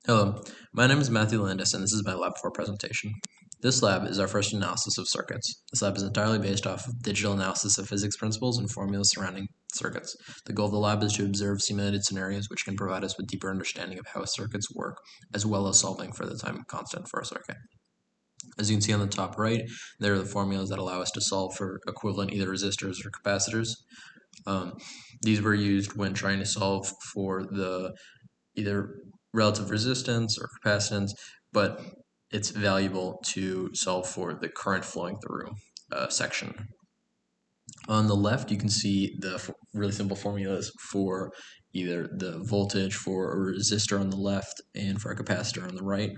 Hello, my name is Matthew Landis, and this is my Lab 4 presentation. This lab is our first analysis of circuits. This lab is entirely based off of digital analysis of physics principles and formulas surrounding circuits. The goal of the lab is to observe simulated scenarios which can provide us with deeper understanding of how circuits work, as well as solving for the time constant for a circuit. As you can see on the top right, there are the formulas that allow us to solve for equivalent either resistors or capacitors. These were used when trying to solve for the either relative resistance or capacitance, but it's valuable to solve for the current flowing through section. On the left, you can see the really simple formulas for either the voltage for a resistor on the left and for a capacitor on the right.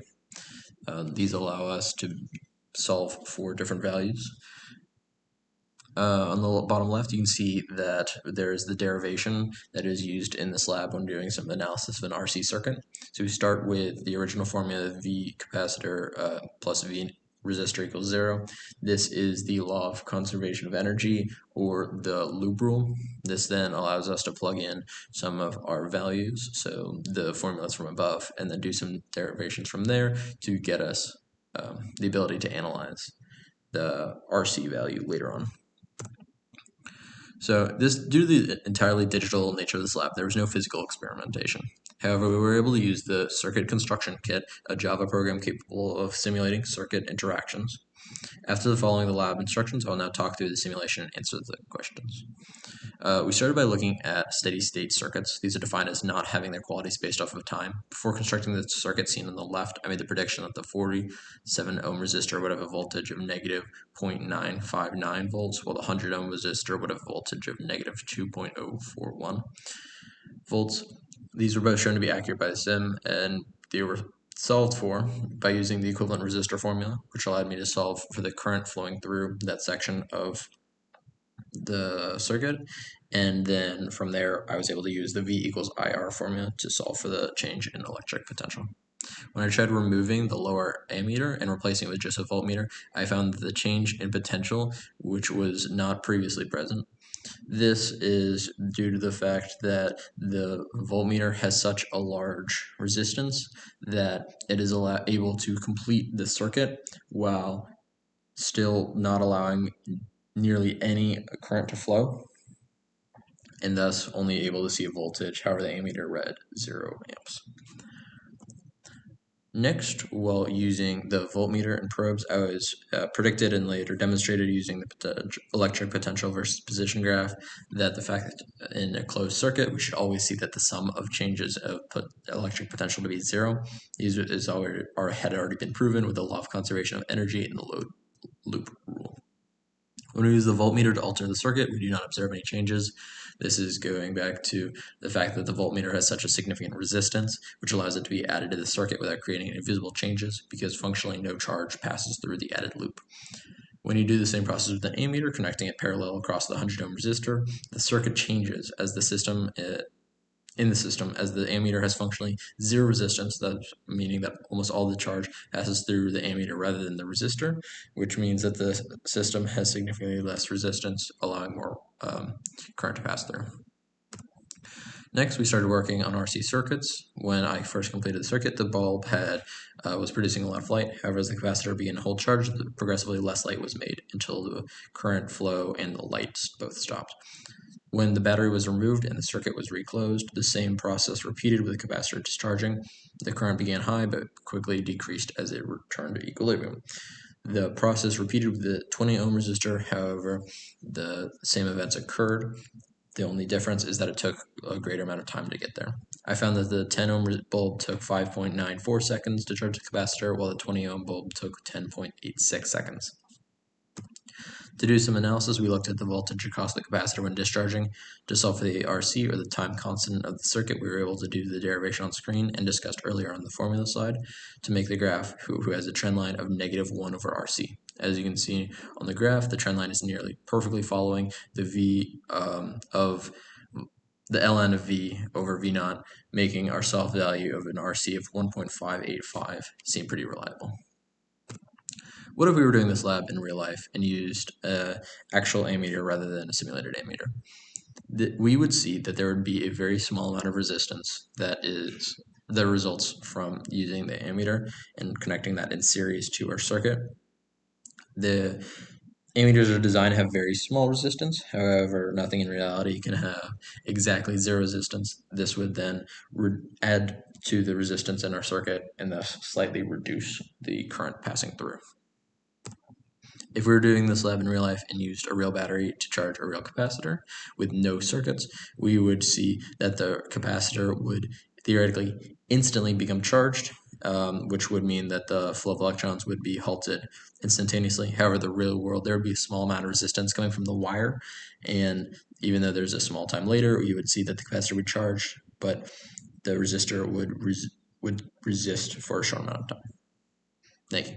These allow us to solve for different values. On the bottom left, you can see that there's the derivation that is used in this lab when doing some analysis of an RC circuit. So we start with the original formula, V capacitor plus V resistor equals 0. This is the law of conservation of energy, or the loop rule. This then allows us to plug in some of our values, so the formulas from above, and then do some derivations from there to get us the ability to analyze the RC value later on. So due to the entirely digital nature of this lab, there was no physical experimentation. However, we were able to use the Circuit Construction Kit, a Java program capable of simulating circuit interactions. After following the lab instructions, I'll now talk through the simulation and answer the questions. We started by looking at steady-state circuits. These are defined as not having their qualities based off of time. Before constructing the circuit seen on the left, I made the prediction that the 47 ohm resistor would have a voltage of negative 0.959 volts, while the 100 ohm resistor would have a voltage of negative 2.041 volts. These were both shown to be accurate by the sim, and they were solved for by using the equivalent resistor formula, which allowed me to solve for the current flowing through that section of the circuit, and then from there I was able to use the V equals IR formula to solve for the change in electric potential. When I tried removing the lower ammeter and replacing it with just a voltmeter, I found that the change in potential, which was not previously present. This is due to the fact that the voltmeter has such a large resistance that it is able to complete the circuit while still not allowing nearly any current to flow, and thus only able to see a voltage. However, the ammeter read 0 amps. Next, while using the voltmeter and probes, I was predicted and later demonstrated using the electric potential versus position graph that the fact that in a closed circuit, we should always see that the sum of changes of electric potential to be 0. These had already been proven with the law of conservation of energy and the loop rule. When we use the voltmeter to alter the circuit, we do not observe any changes. This is going back to the fact that the voltmeter has such a significant resistance, which allows it to be added to the circuit without creating any visible changes, because functionally no charge passes through the added loop. When you do the same process with an ammeter, connecting it parallel across the 100 ohm resistor, the circuit changes as the system as the ammeter has functionally 0 resistance, meaning that almost all the charge passes through the ammeter rather than the resistor, which means that the system has significantly less resistance, allowing more current to pass through. Next, we started working on RC circuits. When I first completed the circuit, the bulb was producing a lot of light. However, as the capacitor began to hold charge, progressively less light was made until the current flow and the lights both stopped. When the battery was removed and the circuit was reclosed, the same process repeated with the capacitor discharging. The current began high but quickly decreased as it returned to equilibrium. The process repeated with the 20 ohm resistor. However, the same events occurred. The only difference is that it took a greater amount of time to get there. I found that the 10 ohm bulb took 5.94 seconds to charge the capacitor, while the 20 ohm bulb took 10.86 seconds. To do some analysis, we looked at the voltage across the capacitor when discharging. To solve for the RC, or the time constant of the circuit, we were able to do the derivation on screen and discussed earlier on the formula slide to make the graph who has a trend line of negative 1 over RC. As you can see on the graph, the trend line is nearly perfectly following the V of the ln of V over V naught, making our solve value of an RC of 1.585 seem pretty reliable. What if we were doing this lab in real life and used an actual ammeter rather than a simulated ammeter? We would see that there would be a very small amount of resistance that is the results from using the ammeter and connecting that in series to our circuit. The ammeters are designed to have very small resistance. However, nothing in reality can have exactly zero resistance. This would then add to the resistance in our circuit and thus slightly reduce the current passing through. If we were doing this lab in real life and used a real battery to charge a real capacitor with no circuits, we would see that the capacitor would theoretically instantly become charged, which would mean that the flow of electrons would be halted instantaneously. However, the real world, there would be a small amount of resistance coming from the wire, and even though there's a small time later, you would see that the capacitor would charge, but the resistor would resist for a short amount of time. Thank you.